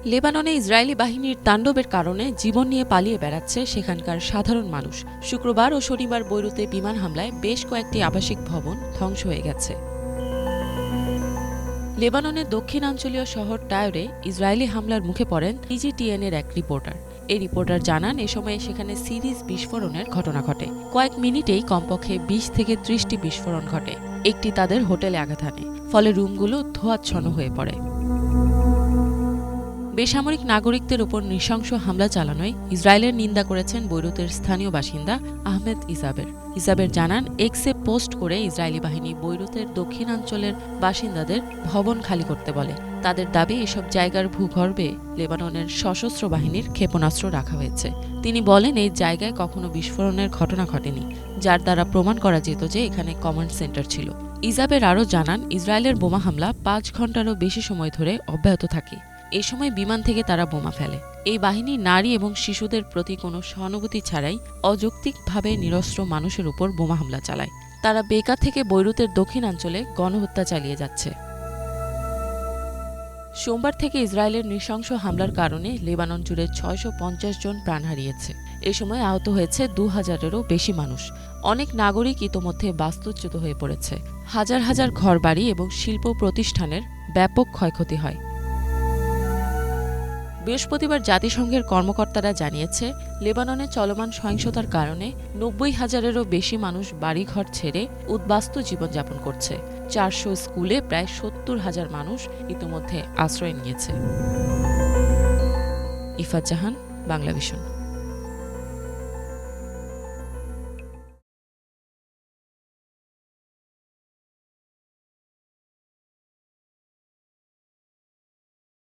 লেবাননে ইসরায়েলি বাহিনীর তাণ্ডবের কারণে জীবন নিয়ে পালিয়ে বেড়াচ্ছে সেখানকার সাধারণ মানুষ। শুক্রবার ও শনিবার বৈরুতে বিমান হামলায় বেশ কয়েকটি আবাসিক ভবন ধ্বংস হয়ে গেছে। লেবাননের দক্ষিণাঞ্চলীয় শহর টায়রে ইসরায়েলি হামলার মুখে পড়েন টিজিটিএন-এর এক রিপোর্টার। এই রিপোর্টার জানান, এ সময়ে সেখানে সিরিজ বিস্ফোরণের ঘটনা ঘটে। কয়েক মিনিটেই কমপক্ষে ২০ থেকে ৩০টি বিস্ফোরণ ঘটে। একটি তাদের হোটেলে আঘাত হানে, ফলে রুমগুলো ধোঁয়াচ্ছন্ন হয়ে পড়ে। বেসামরিক নাগরিকদের উপর নৃশংস হামলা চালানোয় ইসরায়েলের নিন্দা করেছেন বৈরুতের স্থানীয় বাসিন্দা আহমেদ ইসাবের জানান, এক্সে পোস্ট করে ইসরায়েলি বাহিনী বৈরুতের দক্ষিণাঞ্চলের বাসিন্দাদের ভবন খালি করতে বলে। তাদের দাবি, এসব জায়গার ভূগর্ভে লেবাননের সশস্ত্র বাহিনীর ক্ষেপণাস্ত্র রাখা হয়েছে। তিনি বলেন, এই জায়গায় কখনো বিস্ফোরণের ঘটনা ঘটেনি, যার দ্বারা প্রমাণ করা যেত যে এখানে কমান্ড সেন্টার ছিল। ইসাবের আরও জানান, ইসরায়েলের বোমা হামলা ৫ ঘণ্টারও বেশি সময় ধরে অব্যাহত থাকে। এই সময় বিমান থেকে তারা বোমা ফেলে। এই বাহিনী নারী এবং শিশুদের প্রতি কোনো সহানুভূতি ছাড়াই অযৌক্তিকভাবে নিরস্ত্র মানুষের উপর বোমা হামলা চালায়। তারা বেকা থেকে বৈরুতের দক্ষিণাঞ্চলে গণহত্যা চালিয়ে যাচ্ছে। সোমবার থেকে ইসরায়েলের নৃশংস হামলার কারণে লেবানন জুড়ে ৬৫০ জন প্রাণ হারিয়েছে। এ সময় আহত হয়েছে ২,০০০-এরও বেশি মানুষ। অনেক নাগরিক ইতোমধ্যে বাস্তুচ্যুত হয়ে পড়েছে। হাজার হাজার ঘরবাড়ি এবং শিল্প প্রতিষ্ঠানের ব্যাপক ক্ষয়ক্ষতি হয়। বৃহস্পতিবার জাতিসংঘের কর্মকর্তারা জানিয়েছে, লেবাননে চলমান সহিংসতার কারণে ৯০,০০০-এরও বেশি মানুষ বাড়িঘর ছেড়ে উদ্বাস্তু জীবনযাপন করছে। ৪০০ স্কুলে প্রায় ৭০,০০০ মানুষ ইতিমধ্যে আশ্রয় নিয়েছে। ইফাত জাহান, বাংলাভিশন।